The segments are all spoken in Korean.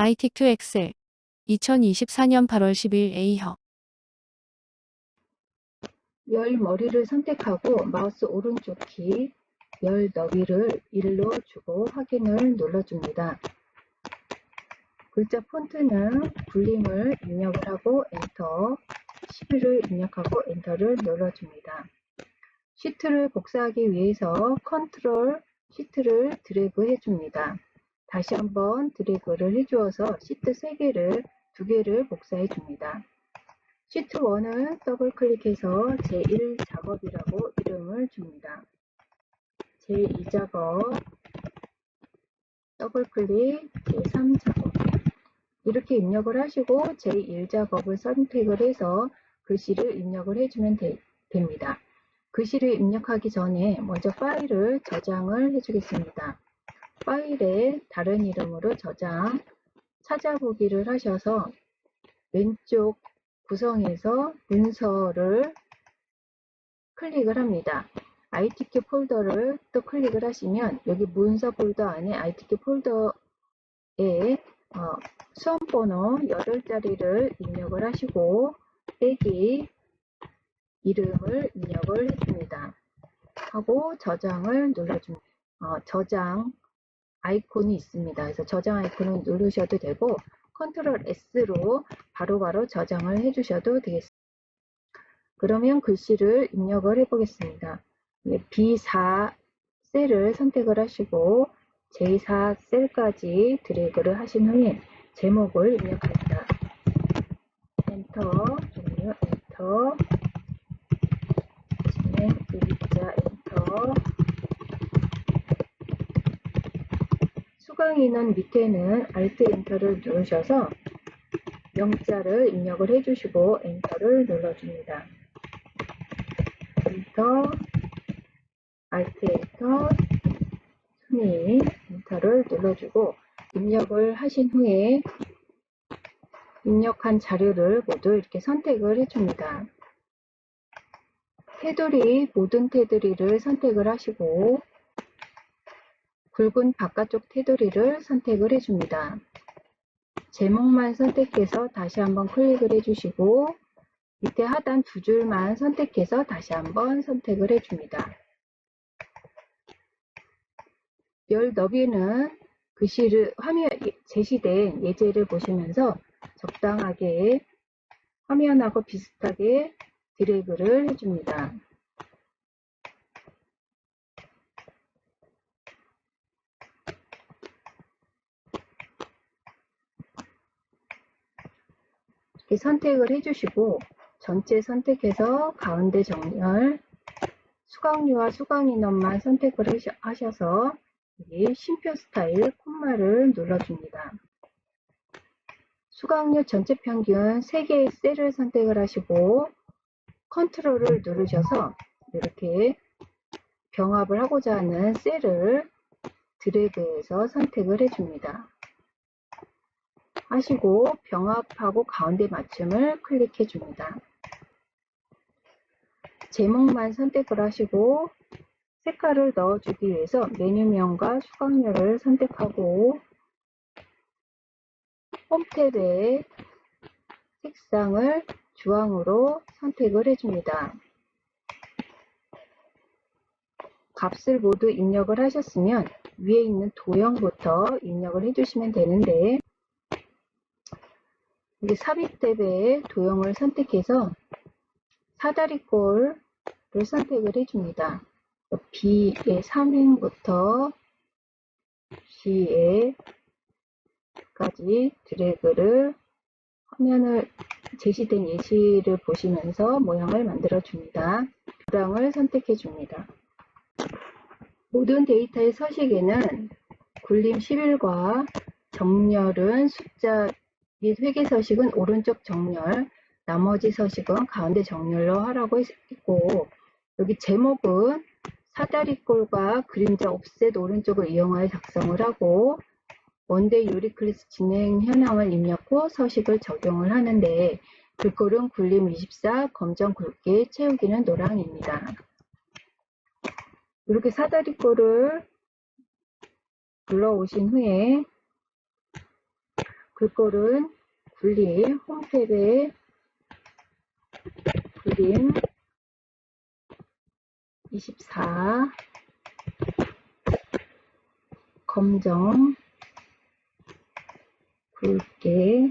ITQ 엑셀 2024년 8월 10일 A형 열 머리를 선택하고 마우스 오른쪽 키 열 너비를 1로 주고 확인을 눌러줍니다. 글자 폰트는 굴림을 입력을 하고 엔터, 11을 입력하고 엔터를 눌러줍니다. 시트를 복사하기 위해서 컨트롤 시트를 드래그 해줍니다. 다시 한번 드래그를 해주어서 시트 3개를 2개를 복사해 줍니다. 시트 1을 더블 클릭해서 제1 작업이라고 이름을 줍니다. 제2 작업, 더블 클릭, 제3 작업. 이렇게 입력을 하시고 제1 작업을 선택을 해서 글씨를 입력을 해주면 됩니다. 글씨를 입력하기 전에 먼저 파일을 저장을 해주겠습니다. 파일에 다른 이름으로 저장, 찾아보기를 하셔서 왼쪽 구성에서 문서를 클릭을 합니다. ITQ 폴더를 또 클릭을 하시면 여기 문서 폴더 안에 ITQ 폴더에 수험번호 8자리를 입력을 하시고 빼기 이름을 입력을 해줍니다. 하고 저장을 눌러줍니다. 저장 아이콘이 있습니다. 그래서 저장 아이콘을 누르셔도 되고 컨트롤 S로 바로바로 저장을 해주셔도 되겠습니다. 그러면 글씨를 입력을 해보겠습니다. B4 셀을 선택을 하시고 J4 셀까지 드래그를 하신 후에 제목을 입력합니다. 엔터, 종료, 엔터, 진행, 의자, 엔터. 수강 인원 밑에는 Alt 엔터를 누르셔서 명자를 입력을 해주시고 엔터를 눌러줍니다. 엔터, Alt 엔터, 순위 엔터를 눌러주고 입력을 하신 후에 입력한 자료를 모두 이렇게 선택을 해줍니다. 테두리, 모든 테두리를 선택을 하시고 굵은 바깥쪽 테두리를 선택을 해줍니다. 제목만 선택해서 다시 한번 클릭을 해주시고 밑에 하단 2줄만 선택해서 다시 한번 선택을 해줍니다. 열 너비는 글씨를 제시된 예제를 보시면서 적당하게 화면하고 비슷하게 드래그를 해줍니다. 이렇게 선택을 해주시고 전체 선택해서 가운데 정렬, 수강료와 수강인원만 선택을 하셔서 여기 쉼표 스타일 콤마를 눌러줍니다. 수강료 전체 평균 3개의 셀을 선택을 하시고 컨트롤을 누르셔서 이렇게 병합을 하고자 하는 셀을 드래그해서 선택을 해줍니다. 하시고 병합하고 가운데 맞춤을 클릭해 줍니다. 제목만 선택을 하시고 색깔을 넣어주기 위해서 메뉴명과 수강료를 선택하고 홈 탭에 색상을 주황으로 선택을 해줍니다. 값을 모두 입력을 하셨으면 위에 있는 도형부터 입력을 해주시면 되는데 여기 삽입 탭에 도형을 선택해서 사다리꼴을 선택을 해줍니다. B의 3행부터 G에 까지 드래그를 화면을 제시된 예시를 보시면서 모양을 만들어 줍니다. 도랑을 선택해 줍니다. 모든 데이터의 서식에는 굴림 11과 정렬은 숫자 및 회계 서식은 오른쪽 정렬, 나머지 서식은 가운데 정렬로 하라고 했고 여기 제목은 사다리꼴과 그림자 옵셋 오른쪽을 이용하여 작성을 하고 원데이 요리 클래스 진행 현황을 입력 후 서식을 적용을 하는데 글꼴은 굴림 24, 검정 굵게, 채우기는 노랑입니다. 이렇게 사다리꼴을 불러오신 후에 글꼴은 굴림, 홈탭에 굴림 24, 검정, 굵게,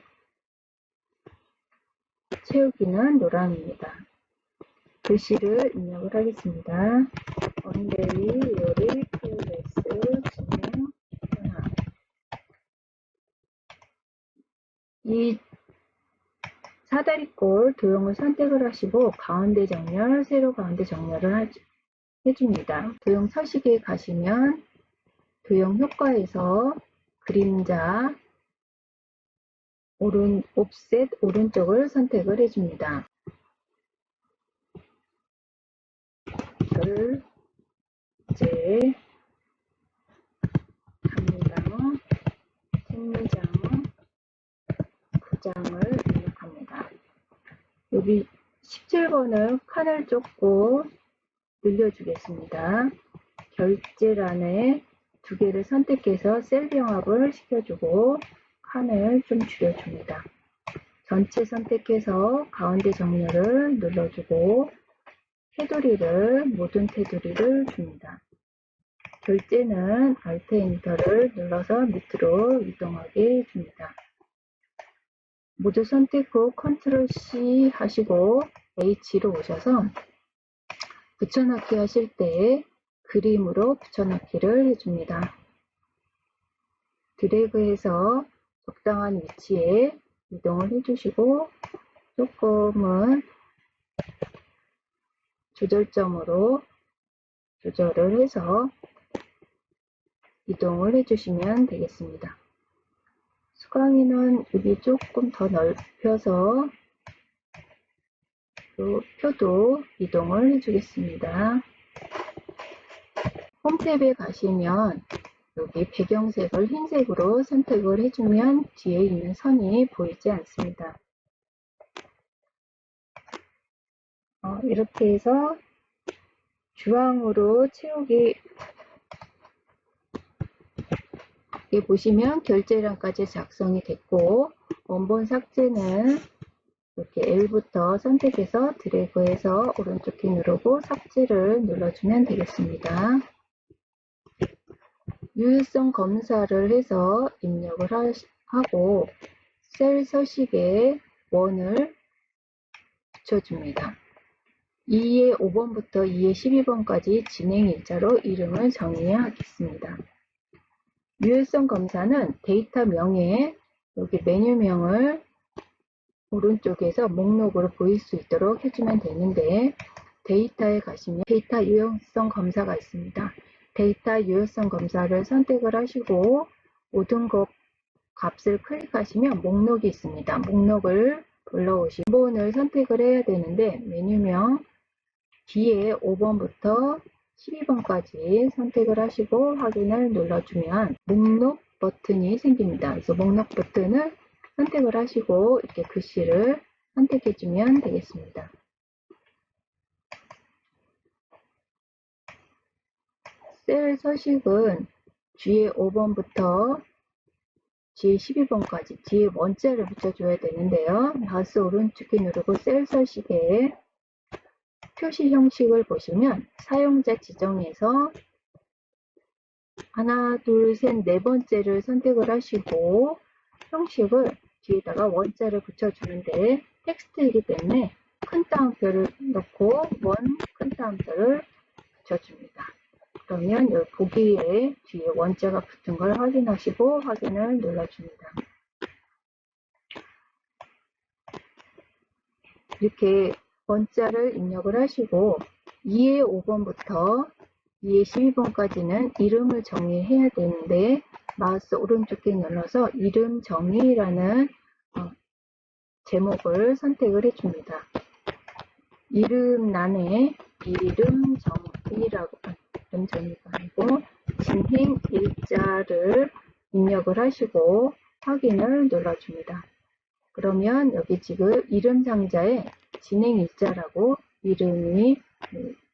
채우기는 노랑입니다. 글씨를 입력을 하겠습니다. 언데이 요리 프로레스 진행 하나. 이 사다리꼴 도형을 선택을 하시고 가운데 정렬, 세로 가운데 정렬을 해줍니다. 도형 서식에 가시면 도형 효과에서 그림자 옵셋 오른쪽을 선택을 해줍니다. 결제, 당장, 생장, 부장을 입력합니다. 여기 17번을 칸을 쫓고 늘려주겠습니다. 결제란에 두 개를 선택해서 셀 병합을 시켜주고 칸을 좀 줄여줍니다. 전체 선택해서 가운데 정렬을 눌러주고 테두리를 모든 테두리를 줍니다. 결제는 Alt 엔터를 눌러서 밑으로 이동하게 해줍니다. 모두 선택 후 Ctrl C 하시고 H로 오셔서 붙여넣기 하실 때 그림으로 붙여넣기를 해줍니다. 드래그해서 적당한 위치에 이동을 해주시고 조금은 조절점으로 조절을 해서 이동을 해주시면 되겠습니다. 수강인은 여기 조금 더 넓혀서 표도 이동을 해주겠습니다. 홈탭에 가시면 여기 배경색을 흰색으로 선택을 해주면 뒤에 있는 선이 보이지 않습니다. 이렇게 해서 주황으로 채우기 보시면 결제란까지 작성이 됐고 원본 삭제는 이렇게 L부터 선택해서 드래그해서 오른쪽 키 누르고 삭제를 눌러주면 되겠습니다. 유효성 검사를 해서 입력을 하고 셀 서식에 원을 붙여줍니다. 2의 5번부터 2의 12번까지 진행일자로 이름을 정의하겠습니다. 유효성 검사는 데이터 명에 여기 메뉴명을 오른쪽에서 목록으로 보일 수 있도록 해주면 되는데 데이터에 가시면 데이터 유효성 검사가 있습니다. 데이터 유효성 검사를 선택을 하시고 모든 값을 클릭하시면 목록이 있습니다. 목록을 불러오시고 원본을 선택을 해야 되는데 메뉴명 뒤에 5번부터 12번까지 선택을 하시고 확인을 눌러주면 목록 버튼이 생깁니다. 그래서 목록 버튼을 선택을 하시고 이렇게 글씨를 선택해주면 되겠습니다. 셀 서식은 뒤에 5번부터 뒤에 12번까지 뒤에 원자를 붙여줘야 되는데요. 마우스 오른쪽키 누르고 셀 서식에 표시 형식을 보시면 사용자 지정에서 하나, 둘, 셋, 네 번째를 선택을 하시고 형식을 뒤에다가 원자를 붙여주는데 텍스트이기 때문에 큰 따옴표를 넣고 원 큰 따옴표를 붙여줍니다. 그러면 여기 보기에 뒤에 원자가 붙은 걸 확인하시고 확인을 눌러줍니다. 이렇게 원자를 입력을 하시고 2의 5번부터 2의 12번까지는 이름을 정의해야 되는데 마우스 오른쪽에 눌러서 이름 정의라는 제목을 선택을 해줍니다. 이름란에 이름 정의라고 이름 정의가 아니고 진행 일자를 입력을 하시고 확인을 눌러줍니다. 그러면 여기 지금 이름 상자에 진행 일자라고 이름이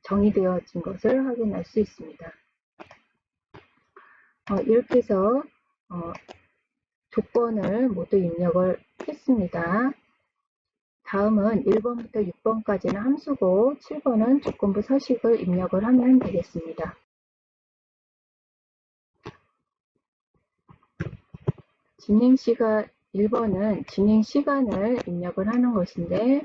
정의되어진 것을 확인할 수 있습니다. 이렇게 해서 조건을 모두 입력을 했습니다. 다음은 1번부터 6번까지는 함수고 7번은 조건부 서식을 입력을 하면 되겠습니다. 진행시간 1번은 진행시간을 입력을 하는 것인데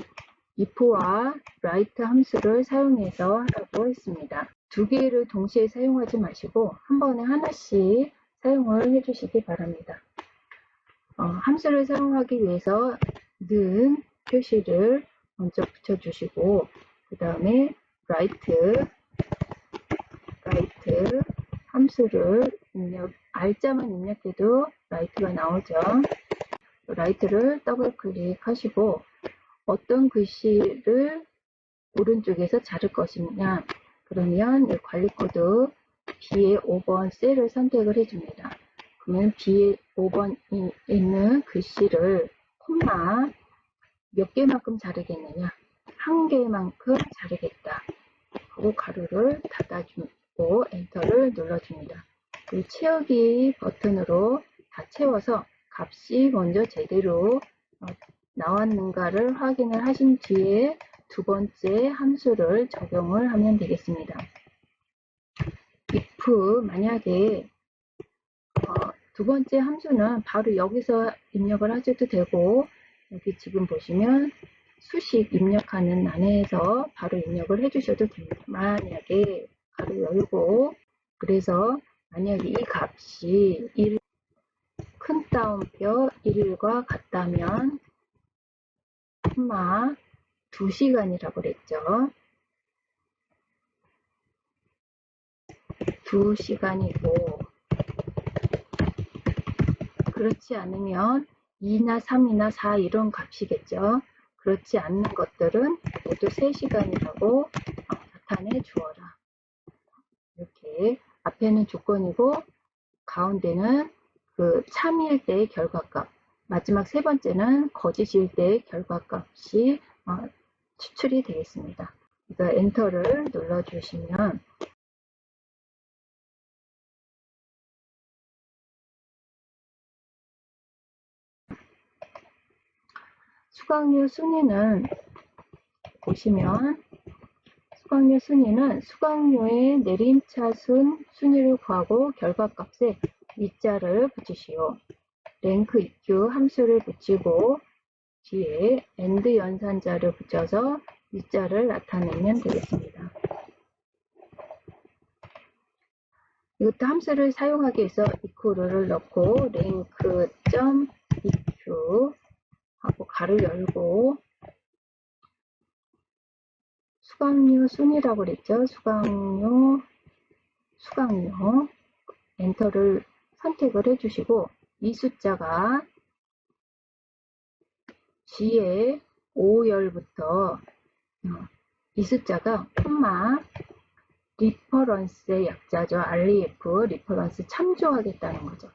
if와 write 함수를 사용해서 하라고 했습니다. 두 개를 동시에 사용하지 마시고 한 번에 하나씩 사용을 해주시기 바랍니다. 함수를 사용하기 위해서 는 표시를 먼저 붙여주시고 그 다음에 write 함수를 알짜만 입력해도 write가 나오죠. write를 더블 클릭하시고 어떤 글씨를 오른쪽에서 자를 것이냐, 그러면 관리 코드 B의 5번 셀을 선택을 해줍니다. 그러면 B의 5번에 있는 글씨를 콤마 몇 개만큼 자르겠느냐, 한 개만큼 자르겠다 하고 가로를 닫아주고 엔터를 눌러줍니다. 그리고 채우기 버튼으로 다 채워서 값이 먼저 제대로 나왔는가를 확인을 하신 뒤에 두 번째 함수를 적용을 하면 되겠습니다. if 만약에 두 번째 함수는 바로 여기서 입력을 하셔도 되고 여기 지금 보시면 수식 입력하는 란에서 바로 입력을 해주셔도 됩니다. 만약에 가로 열고 그래서 만약에 이 값이 큰 따옴표 1과 같다면 콤마 2시간이라고 그랬죠. 2시간이고 그렇지 않으면 2나 3이나 4 이런 값이겠죠. 그렇지 않는 것들은 모두 3시간이라고 나타내 주어라. 이렇게 앞에는 조건이고 가운데는 그 참일 때의 결과값, 마지막 세 번째는 거짓일 때의 결과값이 추출이 되겠습니다. 그러니까 엔터를 눌러주시면 수강료 순위는 보시면 수강료 순위는 수강료의 내림차순 순위를 구하고 결과값에 위자를 붙이시오. 랭크 EQ 함수를 붙이고 뒤에 AND 연산자를 붙여서 위자를 나타내면 되겠습니다. 이것도 함수를 사용하기 위해서 equal를 넣고 rank.eq 하고 가로 열고 수강료 순위라고 그랬죠. 수강료 엔터를 선택을 해주시고 이 숫자가 G의 5열부터 이 숫자가 콤마 리퍼런스의 약자죠. REF 리퍼런스 참조하겠다는 거죠.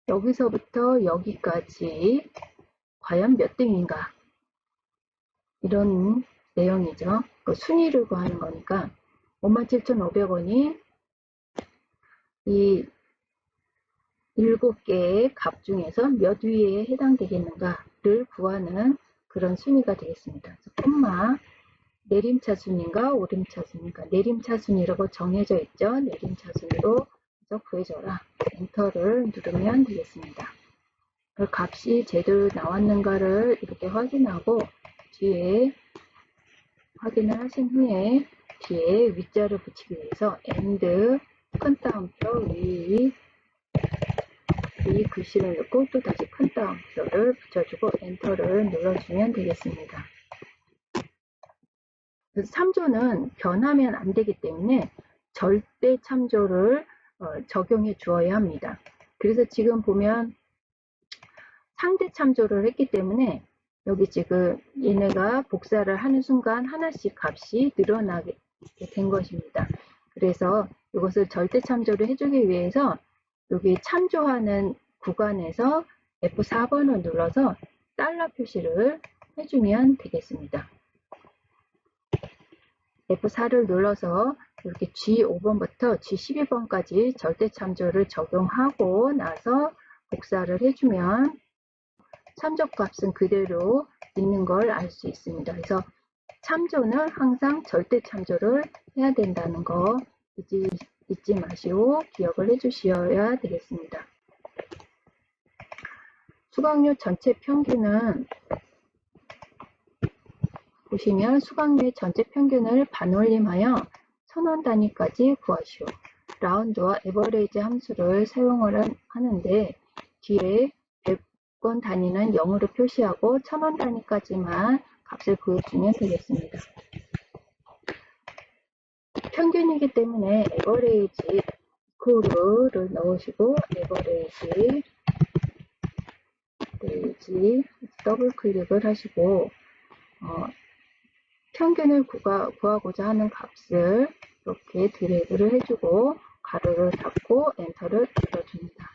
여기서부터 여기까지 과연 몇 등인가 이런 내용이죠. 그 순위를 구하는 거니까 57,500원이 이 7개의 값 중에서 몇 위에 해당되겠는가를 구하는 그런 순위가 되겠습니다. 콤마 내림차순인가 오림차순인가 내림차순이라고 정해져 있죠. 내림차순으로 구해줘라. 엔터를 누르면 되겠습니다. 그 값이 제대로 나왔는가를 이렇게 확인하고 뒤에 확인을 하신 후에 뒤에 위자를 붙이기 위해서 AND 큰 따옴표 위 글씨를 넣고 또 다시 큰 따옴표를 붙여주고 엔터를 눌러주면 되겠습니다. 그래서 참조는 변하면 안 되기 때문에 절대 참조를 적용해 주어야 합니다. 그래서 지금 보면 상대 참조를 했기 때문에 여기 지금 얘네가 복사를 하는 순간 하나씩 값이 늘어나게 된 것입니다. 그래서 이것을 절대 참조를 해주기 위해서 여기 참조하는 구간에서 F4번을 눌러서 달러 표시를 해주면 되겠습니다. F4를 눌러서 이렇게 G5번부터 G12번까지 절대 참조를 적용하고 나서 복사를 해주면 참조값은 그대로 있는 걸 알 수 있습니다. 그래서 참조는 항상 절대 참조를 해야 된다는 거 잊지 마시고 기억을 해주셔야 되겠습니다. 수강료 전체 평균은 보시면 수강료의 전체 평균을 반올림하여 1000원 단위까지 구하시오. 라운드와 에버레이지 함수를 사용을 하는데 뒤에 100원 단위는 0으로 표시하고 1000원 단위까지만 값을 구해주면 되겠습니다. 평균이기 때문에 에버레이지 이코르를 넣으시고 에버레이지 더블 클릭을 하시고 평균을 구하고자 하는 값을 이렇게 드래그를 해주고 가로를 닫고 엔터를 눌러줍니다.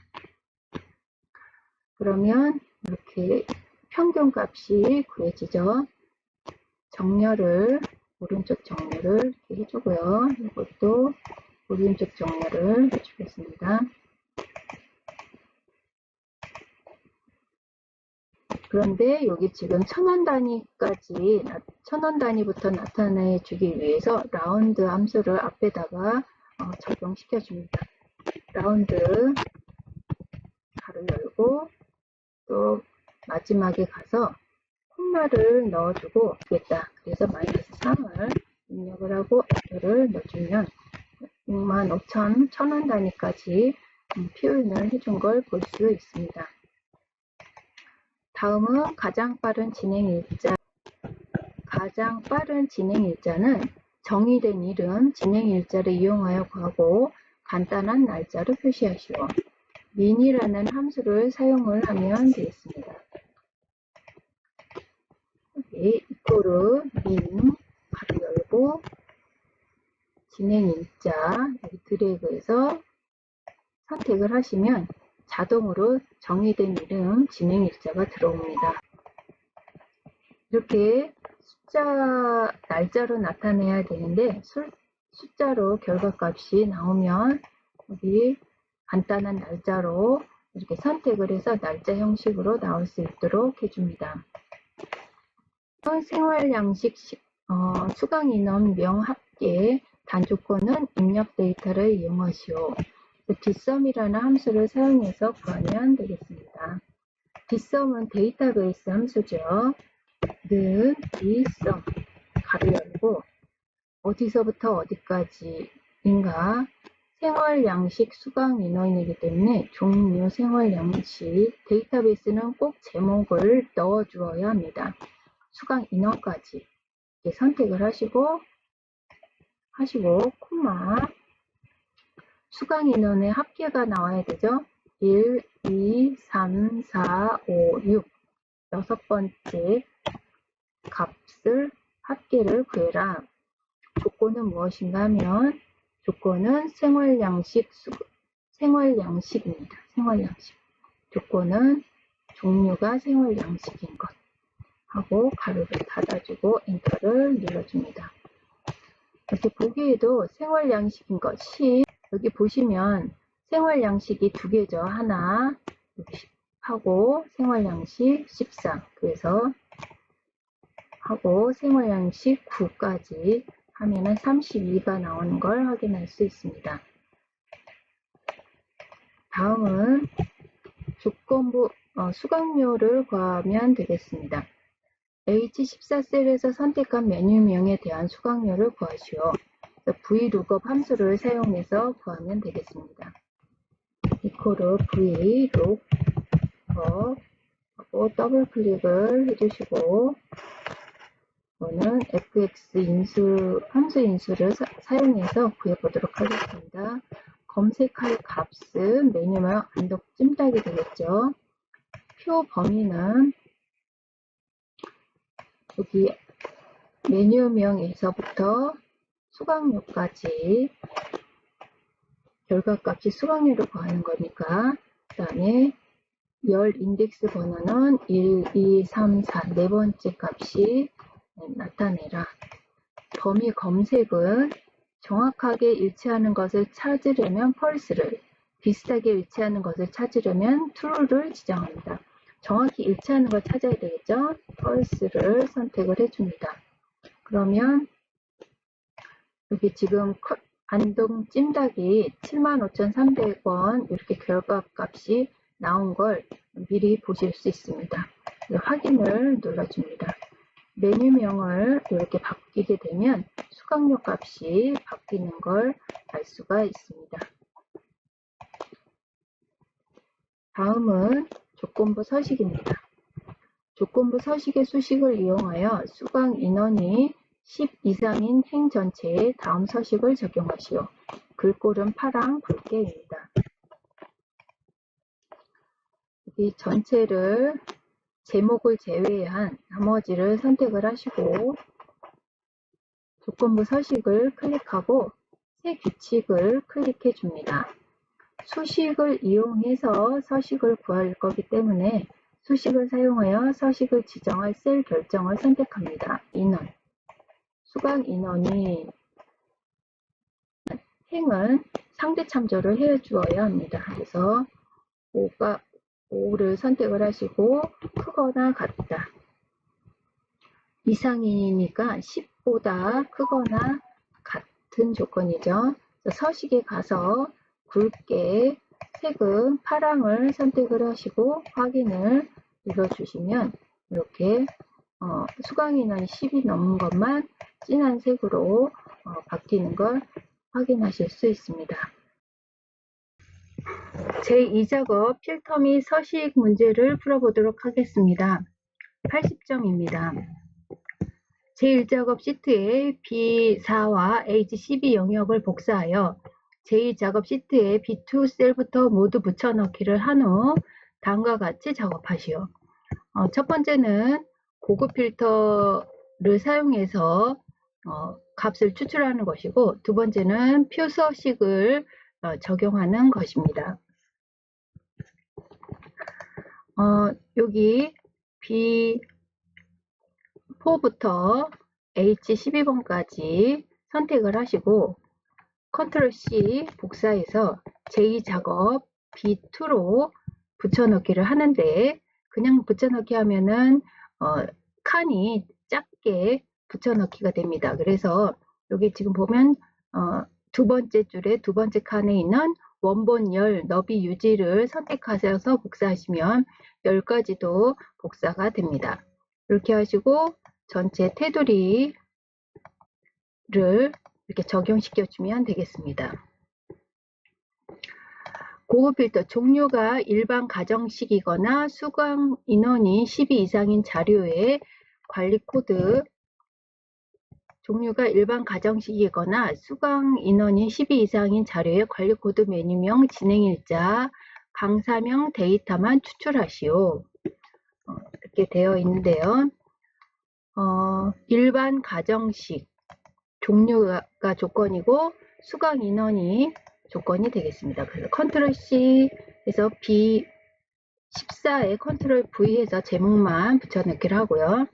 그러면 이렇게 평균 값이 구해지죠. 정렬을 오른쪽 정렬을 이렇게 해주고요. 이것도 오른쪽 정렬을 해주겠습니다. 그런데 여기 지금 1000원 단위까지 1000원 단위부터 나타내 주기 위해서 라운드 함수를 앞에다가 적용시켜 줍니다. 라운드 가로 열고 또 마지막에 가서 콤마를 넣어주고 되겠다. 그래서 마이너스 3을 입력을 하고 엔터를 넣어주면 65,000, 1000원 단위까지 표현을 해준 걸 볼 수 있습니다. 다음은 가장 빠른 진행 일자. 가장 빠른 진행 일자는 정의된 이름, 진행 일자를 이용하여 구하고 간단한 날짜로 표시하시오. min이라는 함수를 사용을 하면 되겠습니다. 여기 이코르 min 가로 열고 진행 일자 여기 드래그해서 선택을 하시면 자동으로 정의된 이름 진행 일자가 들어옵니다. 이렇게 숫자 날짜로 나타내야 되는데 숫자로 결과값이 나오면 여기 간단한 날짜로 이렇게 선택을 해서 날짜 형식으로 나올 수 있도록 해줍니다. 생활양식 수강인원명 합계 단조건은 입력 데이터를 이용하시오. 뒷섬이라는 함수를 사용해서 구하면 되겠습니다. 뒷섬은 데이터베이스 함수죠. 는 뒷섬 가로 열고 어디서부터 어디까지인가 생활양식 수강 인원이기 때문에 종류 생활양식 데이터베이스는 꼭 제목을 넣어 주어야 합니다. 수강 인원까지 이렇게 선택을 하시고 콤마 수강 인원의 합계가 나와야 되죠. 1, 2, 3, 4, 5, 6 여섯 번째 값을 합계를 구해라. 조건은 무엇인가 하면 조건은 생활양식입니다. 생활양식. 조건은 종류가 생활양식인 것 하고 가로를 닫아주고 엔터를 눌러줍니다. 이렇게 보기에도 생활양식인 것이 여기 보시면 생활양식이 두 개죠. 하나 하고 생활양식 14 그래서 하고 생활양식 9까지 하면은 32가 나오는 걸 확인할 수 있습니다. 다음은 조건부 수강료를 구하면 되겠습니다. H14셀에서 선택한 메뉴명에 대한 수강료를 구하시오. vlookup 함수를 사용해서 구하면 되겠습니다. 이코르 vlookup 하고 더블 클릭을 해주시고 이거는 fx 함수 인수를 사용해서 구해보도록 하겠습니다. 검색할 값은 메뉴명 언덕 찜닭이 되겠죠. 표 범위는 여기 메뉴명에서부터 수강료까지 결과값이 수강료를 구하는 거니까 그 다음에 열 인덱스 번호는 1, 2, 3, 4 네 번째 값이 나타내라. 범위 검색은 정확하게 일치하는 것을 찾으려면 펄스를 비슷하게 일치하는 것을 찾으려면 true를 지정합니다. 정확히 일치하는 걸 찾아야 되겠죠? false를 선택을 해줍니다. 그러면 여기 지금 안동 찜닭이 75,300원 이렇게 결과값이 나온 걸 미리 보실 수 있습니다. 확인을 눌러줍니다. 메뉴명을 이렇게 바뀌게 되면 수강료 값이 바뀌는 걸 알 수가 있습니다. 다음은 조건부 서식입니다. 조건부 서식의 수식을 이용하여 수강 인원이 10 이상인 행 전체에 다음 서식을 적용하시오. 글꼴은 파랑 붉게입니다. 이 전체를 제목을 제외한 나머지를 선택을 하시고 조건부 서식을 클릭하고 새 규칙을 클릭해 줍니다. 수식을 이용해서 서식을 구할 거기 때문에 수식을 사용하여 서식을 지정할 셀 결정을 선택합니다. 인원. 수강 인원이 행은 상대 참조를 해 주어야 합니다. 그래서 5를 선택을 하시고 크거나 같다. 이상이니까 10보다 크거나 같은 조건이죠. 서식에 가서 굵게 색은 파랑을 선택을 하시고 확인을 눌러주시면 이렇게 수강 인원이 10이 넘은 것만 진한 색으로 바뀌는 걸 확인하실 수 있습니다. 제2작업 필터 및 서식 문제를 풀어보도록 하겠습니다. 80점입니다. 제1작업 시트에 B4와 H12 영역을 복사하여 제2작업 시트에 B2 셀부터 모두 붙여넣기를 한 후 다음과 같이 작업하시오. 첫 번째는 고급 필터를 사용해서 값을 추출하는 것이고 두 번째는 표 서식을 적용하는 것입니다. 여기 B4부터 H12번까지 선택을 하시고 컨트롤 C 복사해서 제2작업 B2로 붙여넣기를 하는데 그냥 붙여넣기 하면은 칸이 작게 붙여넣기가 됩니다. 그래서 여기 지금 보면 두 번째 줄에 두 번째 칸에 있는 원본 열 너비 유지를 선택하셔서 복사하시면 10가지도 복사가 됩니다. 이렇게 하시고 전체 테두리를 이렇게 적용시켜 주면 되겠습니다. 고급 필터 종류가 일반 가정식이거나 수강 인원이 12 이상인 자료의 관리 코드 종류가 일반 가정식이거나 수강 인원이 12 이상인 자료의 관리 코드 메뉴명 진행일자 강사명 데이터만 추출하시오. 이렇게 되어 있는데요. 일반 가정식 종류가 조건이고 수강 인원이 조건이 되겠습니다. 그래서 컨트롤 C 해서 B14에 컨트롤 V 해서 제목만 붙여넣기를 하고요.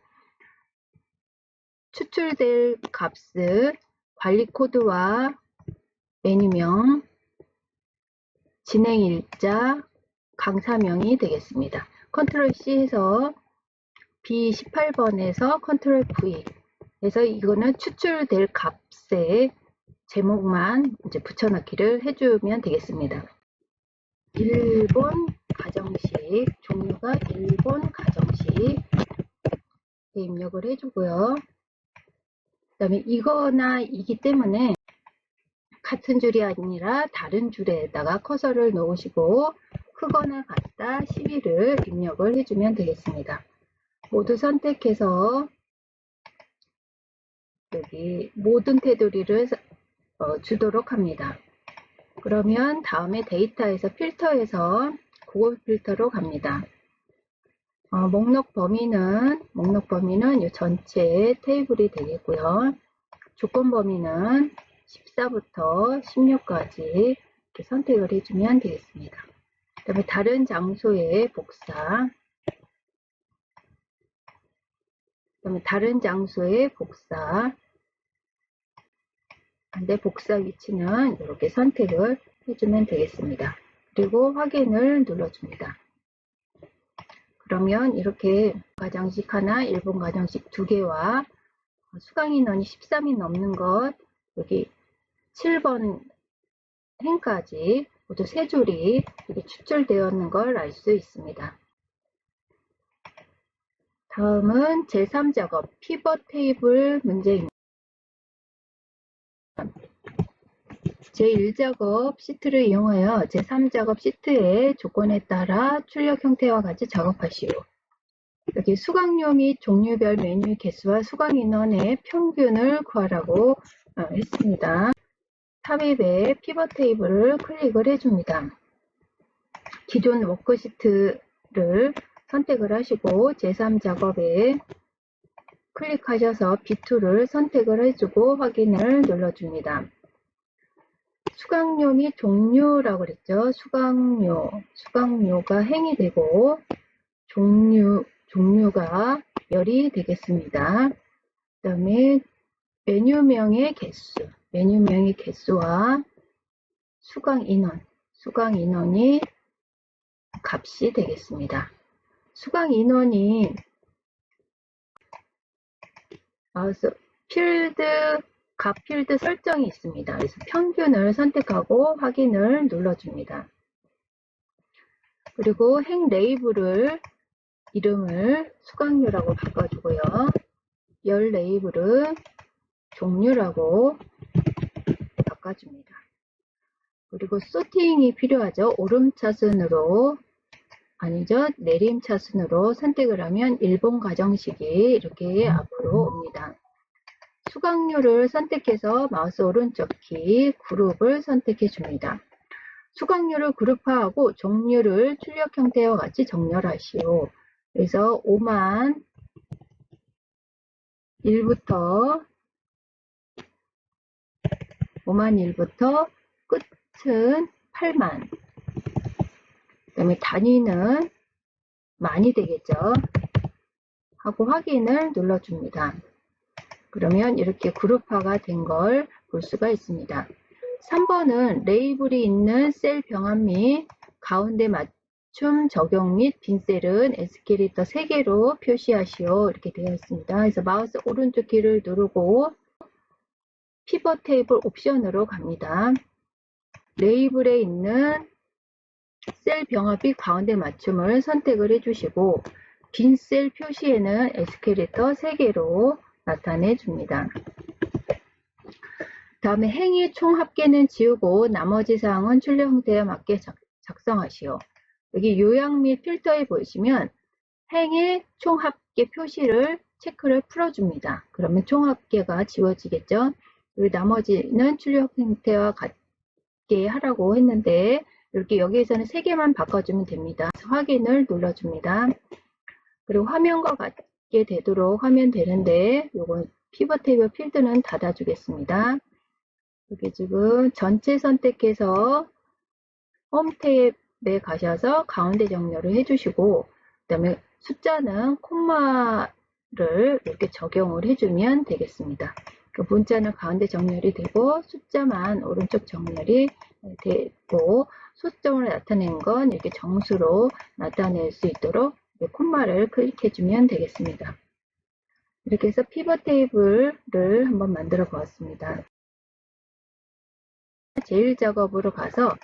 추출될 값은 관리 코드와 메뉴명, 진행일자, 강사명이 되겠습니다. 컨트롤 C 해서 B18번에서 컨트롤 V 해서 이거는 추출될 값의 제목만 이제 붙여넣기를 해주면 되겠습니다. 일본 가정식 종류가 일본 가정식 입력을 해주고요. 그 다음에 이거나 이기 때문에 같은 줄이 아니라 다른 줄에다가 커서를 놓으시고 크거나 같다 12를 입력을 해주면 되겠습니다. 모두 선택해서 여기 모든 테두리를 주도록 합니다. 그러면 다음에 데이터에서 필터에서 고급 필터로 갑니다. 목록 범위는 이 전체 테이블이 되겠고요. 조건 범위는 14부터 16까지 이렇게 선택을 해주면 되겠습니다. 그 다음에 다른 장소의 복사, 근데 복사 위치는 이렇게 선택을 해주면 되겠습니다. 그리고 확인을 눌러줍니다. 그러면 이렇게 가정식 하나, 일본 가정식 2개와 수강 인원이 13이 넘는 것, 여기 7번 행까지 모두 3줄이 이렇게 추출되었는 걸 알 수 있습니다. 다음은 제3작업 피벗 테이블 문제입니다. 제1작업 시트를 이용하여 제3작업 시트의 조건에 따라 출력 형태와 같이 작업하시오. 여기 수강료 및 종류별 메뉴 개수와 수강 인원의 평균을 구하라고 했습니다. 삽입에 피벗 테이블을 클릭을 해줍니다. 기존 워크시트를 선택을 하시고 제3작업에 클릭하셔서 B2를 선택을 해주고 확인을 눌러줍니다. 수강료 및 종류라고 그랬죠. 수강료가 행이 되고 종류가 열이 되겠습니다. 그 다음에 메뉴명의 개수와 수강 인원이 값이 되겠습니다. 수강 인원이 값 필드 설정이 있습니다. 그래서 평균을 선택하고 확인을 눌러줍니다. 그리고 행 레이블을 이름을 수강료라고 바꿔주고요. 열 레이블은 종류라고 바꿔줍니다. 그리고 소팅이 필요하죠. 오름차순으로 내림차순으로 선택을 하면 일본 가정식이 이렇게 앞으로 옵니다. 수강료를 선택해서 마우스 오른쪽 키 그룹을 선택해 줍니다. 수강료를 그룹화하고 종류를 출력 형태와 같이 정렬하시오. 그래서 5만 1부터 끝은 8만, 그 다음에 단위는 만이 되겠죠. 하고 확인을 눌러줍니다. 그러면 이렇게 그룹화가 된 걸 볼 수가 있습니다. 3번은 레이블이 있는 셀 병합 및 가운데 맞춤 적용 및 빈 셀은 에스케레이터 3개로 표시하시오. 이렇게 되어 있습니다. 그래서 마우스 오른쪽 키를 누르고 피벗 테이블 옵션으로 갑니다. 레이블에 있는 셀 병합이 가운데 맞춤을 선택을 해주시고 빈 셀 표시에는 에스케레이터 3개로 나타내 줍니다. 다음에 행위 총 합계는 지우고 나머지 사항은 출력 형태에 맞게 작성하시오. 여기 요약 및 필터에 보시면 행의 총 합계 표시를 체크를 풀어줍니다. 그러면 총 합계가 지워지겠죠. 그리고 나머지는 출력 형태와 같게 하라고 했는데 이렇게 여기에서는 3개만 바꿔주면 됩니다. 확인을 눌러줍니다. 그리고 화면과 같게 되도록 하면 되는데 요건 피벗 테이블 필드는 닫아주겠습니다. 여기 지금 전체 선택해서 홈 탭에 가셔서 가운데 정렬을 해주시고 그 다음에 숫자는 콤마를 이렇게 적용을 해주면 되겠습니다. 그 문자는 가운데 정렬이 되고 숫자만 오른쪽 정렬이 되고 소수점을 나타낸 건 이렇게 정수로 나타낼 수 있도록 콤마를 클릭해주면 되겠습니다. 이렇게 해서 피벗 테이블을 한번 만들어 보았습니다. 제1작업으로 가서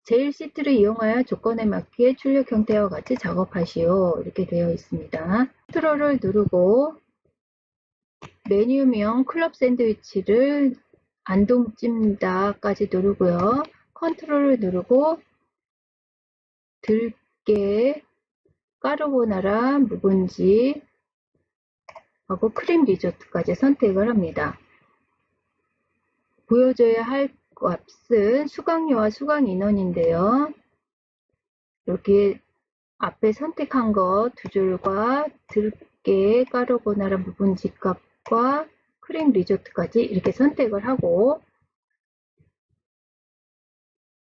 제1시트를 이용하여 조건에 맞게 출력 형태와 같이 작업하시오. 이렇게 되어 있습니다. 컨트롤을 누르고 메뉴명 클럽 샌드위치를 안동 찜다까지 누르고요. 컨트롤을 누르고 들깨, 까르보나라, 묵은지 하고 크림 리조트까지 선택을 합니다. 보여줘야 할 값은 수강료와 수강 인원인데요. 이렇게 앞에 선택한 거 2줄과 들깨, 까르보나라, 묵은지 값과 크림 리조트까지 이렇게 선택을 하고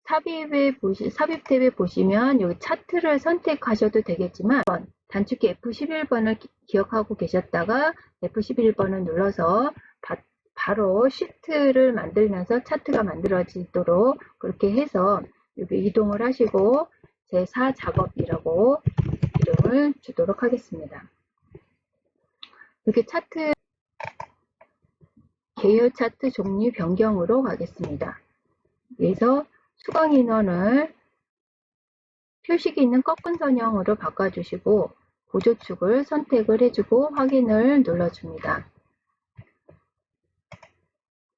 삽입 탭에 보시면 여기 차트를 선택하셔도 되겠지만 단축키 F11번을 기억하고 계셨다가 F11번을 눌러서 바로 시트를 만들면서 차트가 만들어지도록 그렇게 해서 여기 이동을 하시고 제4 작업이라고 이름을 주도록 하겠습니다. 이렇게 차트 계열 차트 종류 변경으로 가겠습니다. 그래서 수강 인원을 표식이 있는 꺾은 선형으로 바꿔주시고 보조축을 선택을 해주고 확인을 눌러줍니다.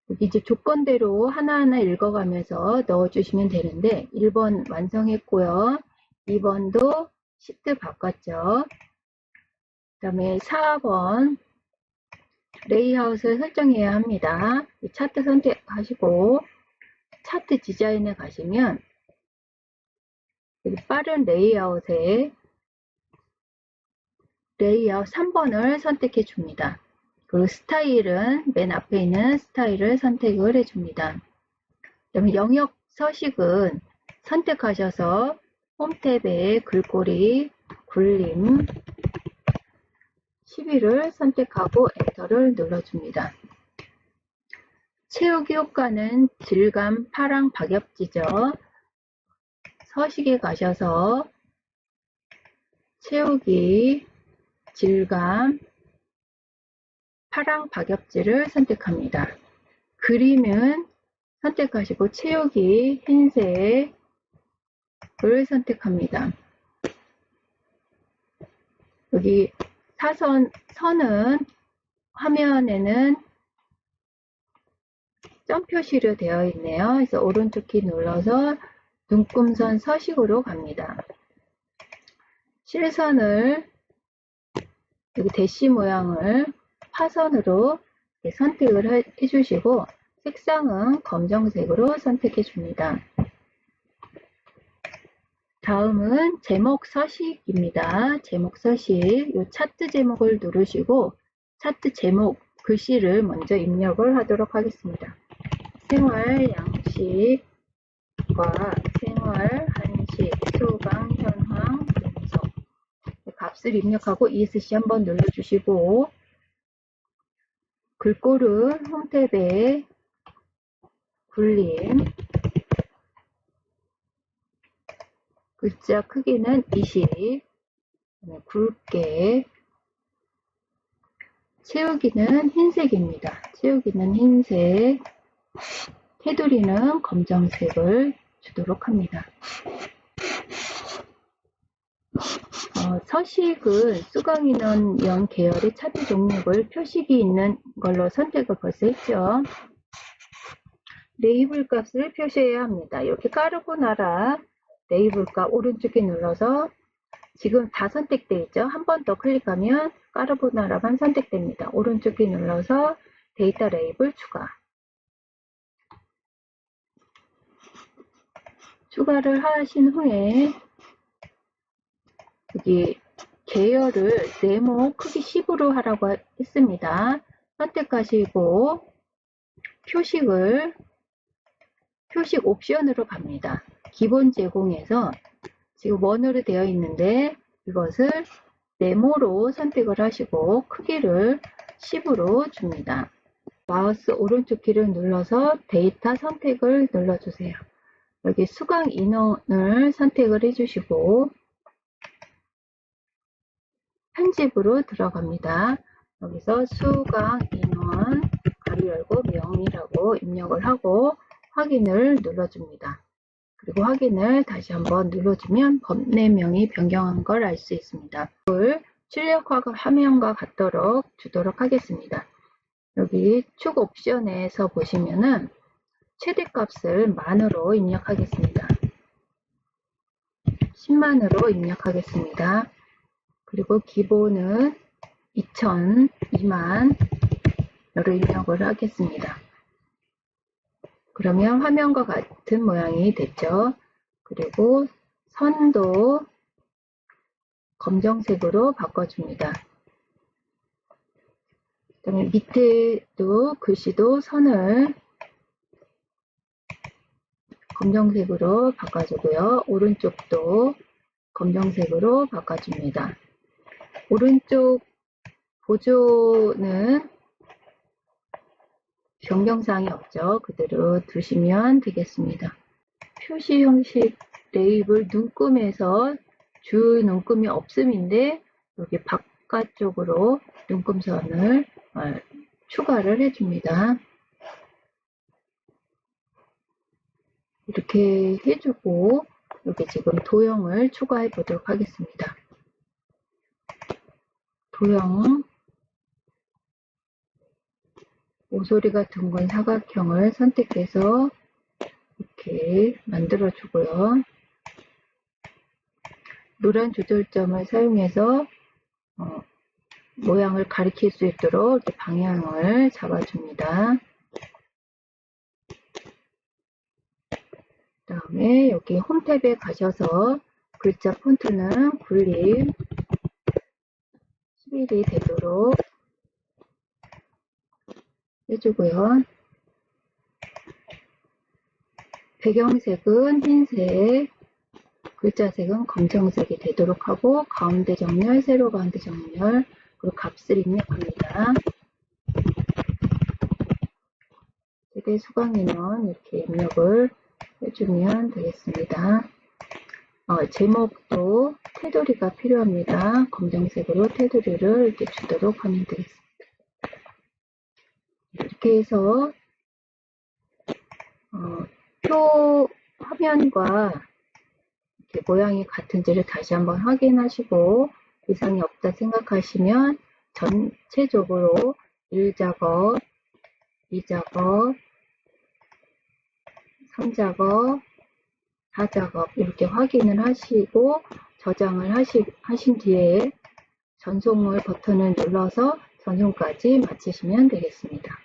여기 이제 조건대로 하나하나 읽어가면서 넣어주시면 되는데 1번 완성했고요. 2번도 시트 바꿨죠. 그 다음에 4번 레이아웃을 설정해야 합니다. 차트 선택하시고 차트 디자인에 가시면 여기 빠른 레이아웃에 레이아웃 3번을 선택해 줍니다. 그리고 스타일은 맨 앞에 있는 스타일을 선택을 해줍니다. 그다음에 영역 서식은 선택하셔서 홈 탭에 글꼴이 굴림 12를 선택하고 엔터를 눌러줍니다. 채우기 효과는 질감 파랑 박엽지죠. 서식에 가셔서 채우기 질감 파랑 박엽지를 선택합니다. 그림은 선택하시고 채우기 흰색을 선택합니다. 여기 선은 화면에는 점 표시로 되어 있네요. 그래서 오른쪽 키 눌러서 눈금선 서식으로 갑니다. 실선을 여기 대시 모양을 파선으로 선택을 해주시고 색상은 검정색으로 선택해 줍니다. 다음은 제목 서식입니다. 제목 서식, 이 차트 제목을 누르시고 차트 제목 글씨를 먼저 입력을 하도록 하겠습니다. 생활 양식과 생활 한식, 소강, 현황, 분석 값을 입력하고 ESC 한번 눌러주시고 글꼴은 홈탭에 굴림 글자 크기는 20 굵게 채우기는 흰색입니다. 채우기는 흰색 테두리는 검정색을 주도록 합니다. 서식은 수강인원 계열의 차트 종목을 표식이 있는 걸로 선택을 벌써 했죠. 레이블 값을 표시해야 합니다. 이렇게 까르보나라 레이블 값 오른쪽에 눌러서 지금 다 선택되어 있죠. 한 번 더 클릭하면 까르보나라만 선택됩니다. 오른쪽에 눌러서 데이터 레이블 추가를 하신 후에 여기 계열을 네모 크기 10으로 하라고 했습니다. 선택하시고 표식 옵션으로 갑니다. 기본 제공에서 지금 원으로 되어 있는데 이것을 네모로 선택을 하시고 크기를 10으로 줍니다. 마우스 오른쪽 키를 눌러서 데이터 선택을 눌러주세요. 여기 수강 인원을 선택을 해주시고 편집으로 들어갑니다. 여기서 수강 인원 가로 열고 명이라고 입력을 하고 확인을 눌러줍니다. 그리고 확인을 다시 한번 눌러주면 법내명이 변경한 걸 알 수 있습니다. 출력화 화면과 같도록 주도록 하겠습니다. 여기 축 옵션에서 보시면은 최대값을 만으로 입력하겠습니다. 10만으로 입력하겠습니다. 그리고 기본은 2000, 2만 를 입력을 하겠습니다. 그러면 화면과 같은 모양이 됐죠. 그리고 선도 검정색으로 바꿔줍니다. 그 다음에 밑에도 글씨도 선을 검정색으로 바꿔주고요. 오른쪽도 검정색으로 바꿔줍니다. 오른쪽 보조는 변경사항이 없죠. 그대로 두시면 되겠습니다. 표시 형식 레이블 눈금에서 주 눈금이 없음인데 여기 바깥쪽으로 눈금선을 추가를 해줍니다. 이렇게 해주고 여기 지금 도형을 추가해 보도록 하겠습니다. 도형 모서리가 둥근 사각형을 선택해서 이렇게 만들어 주고요. 노란 조절점을 사용해서 모양을 가리킬 수 있도록 이렇게 방향을 잡아줍니다. 그 다음에 여기 홈 탭에 가셔서 글자 폰트는 굴림 11이 되도록 해주고요. 배경색은 흰색, 글자색은 검정색이 되도록 하고 가운데 정렬, 세로 가운데 정렬, 그리고 값을 입력합니다. 최대 수강인원 이렇게 입력을 해주면 되겠습니다. 제목도 테두리가 필요합니다. 검정색으로 테두리를 이렇게 주도록 하면 되겠습니다. 이렇게 해서 표 화면과 이렇게 모양이 같은지를 다시 한번 확인하시고 이상이 없다 생각하시면 전체적으로 1작업, 2작업, 3작업, 4작업 이렇게 확인을 하시고 저장을 하신 뒤에 전송을 버튼을 눌러서 전송까지 마치시면 되겠습니다.